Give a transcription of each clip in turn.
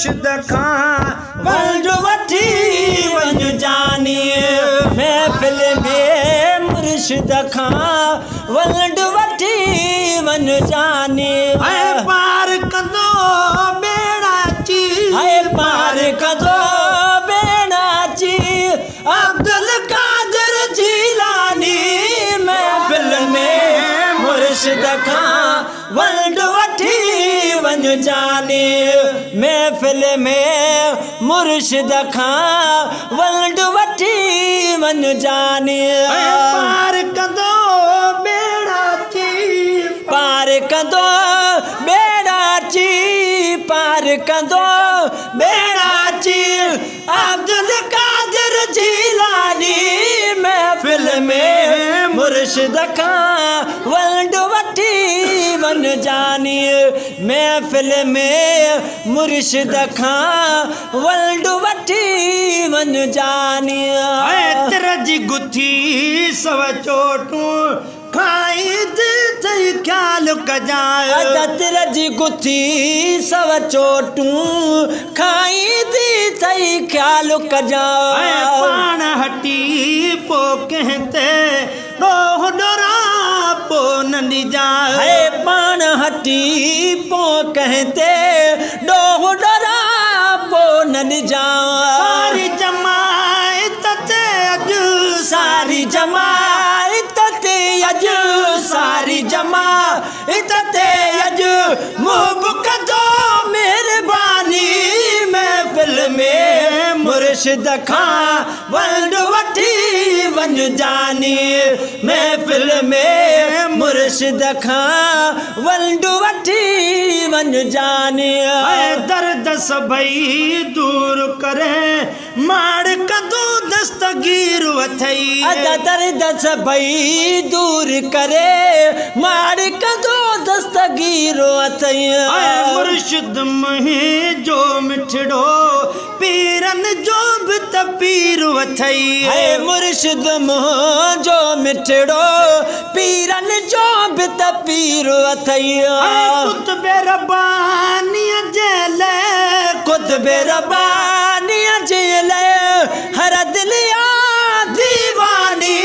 मुर्शिद खां वंड वठी वञ जानी महफ़िल में मुर्शिद खां वंड वठी वञ जानी पार कंदो बेड़ाची पार कंदो बेड़ाची अब्दुल कादिर जीलानी महफ़िल में मुर्शिद खां वंड वठी वञ जानी महफ़िल में मुर्शिद खां वंड वठी वञ जानी पार कंदो बेड़ाची पार कंदो बेड़ाची पार कंदो बेड़ाची अब्दुल कादिर जीलानी महफ़िल में मुर्शिद खां वंड वठी वञ जानी महफ़िल में मुर्शिद खां वंड वठी वञ जानी तिरजी गुथी सव चोटूं खाई थई ख्याल कजाए तिरजी गुथी सव चोटूं खाई थई ख्याल कजाए पाण हटी पो कहते डोह डोरा पो नंदी जाए पाण हटी पो कहते डोह डोरा पो नंदी जाए सारी जमात ते अज सारी जमात ते अज सारी जमात ते अज मुबक दो मेहरबानी महफ़िल में मुर्शिद खां वंड वठी वञ जानी महफ़िल में मुर्शिद खां वंड वठी वञ जानी दर्द सभई दूर करे माड़ कंदो दस्तगीर अथई दर्द सभई दूर करे माड़ कंदो दस्तगीर अथई मुर्शिद मही जो मिठड़ो पीरन जो भी तपीर अथई मुर्शिद मोह जो मिठड़ो पीरन जो भी तपीर अथई कुतबे रब्बानी जेले कुतबे रब्बानी जेले हर दिलिया दीवानी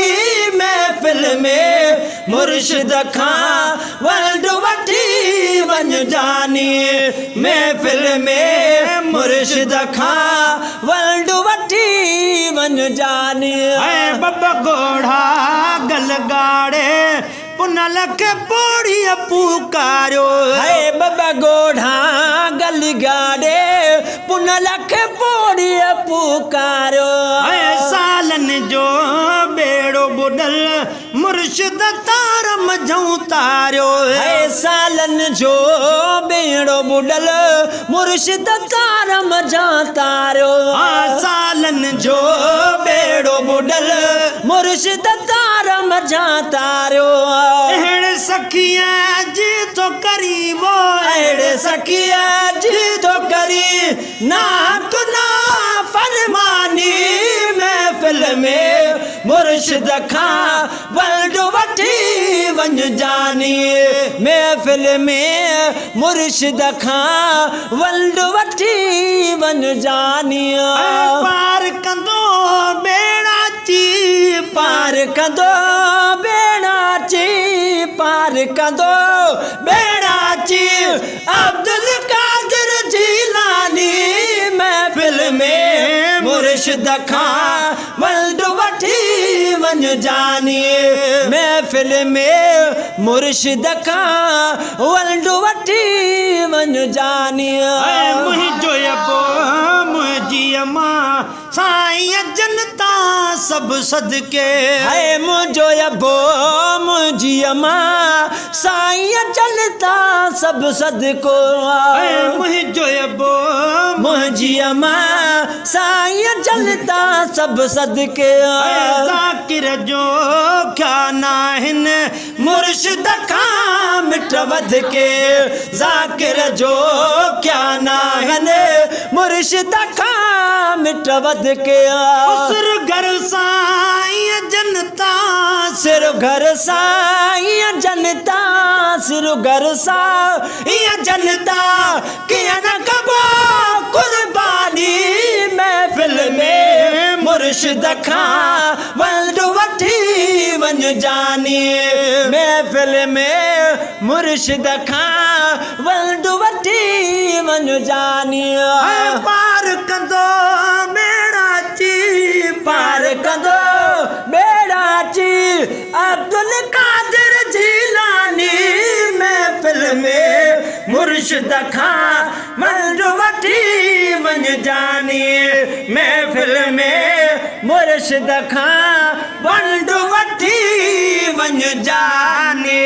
महफ़िल में मुर्शिद खां वंड वठी वञ जानी महफ़िल में मुर्शिद खां वंड वठी वञ जानी बब्बा घोड़ा गल गाड़े पुनल के पोड़ी पुकारो है बब्बा घोड़ा गल गाड़े पुनल के पोड़ी पुकारो सालन जो बेड़ो बुडल मुर्शिद तारम जऊं तारियो है सालन जो बेड़ो बुडल मुर्शिद तारम जा तारियो सालन जो बेड़ो बुडल मुर्शिद तारम जा तारियो अहड़ सखिया जी तो करी वो अहड़ सखिया जी तो करी ना कुना फरमानी महफ़िल में मुर्शिद खां वंड वठी वञ जानी महफ़िल में मुर्शिद खां वंड वठी वञ जानी पार कंदो बेड़ाची पार कंदो बेड़ाची पार कंदो बेड़ाची अब्दुल कादिर जीलानी महफ़िल में मुर्शिद खां वंड वठी वञ जानी महफ़िल में मुर्शिद खां वंड वठी वञ जानी मुंहिंजो अबो मुंहिंजी अम्मा साईं जनता सब सदके है मुंहिंजो अबो मुंहिंजी अम्मा साईं जनता सब सदको मुंहिंजो अबो मुंहिंजी अम्मा साईं जनता सब सदके ज़ाकिर जो क्या नाहिन मुर्शिद खां मिठ वध के ज़ाकिर जो क्या नाहिन मुर्शिद खां मिठ वध के सिर घर साईं जनता सिर घर साईं जनता सिर घर साईं जनता किया न कबो कुल मुर्शिद खां वंड वठी वञ जानी महफ़िल में मुर्शिद खां वंड वठी वञ जानी पार कंदो बेड़ाची पार कंदो बेड़ाची अब्दुल कादिर जीलानी महफ़िल में मुर्शिद खां वंड वठी वञ जानी महफ़िल में मुर्शिद खां वंड वठी वञ जानी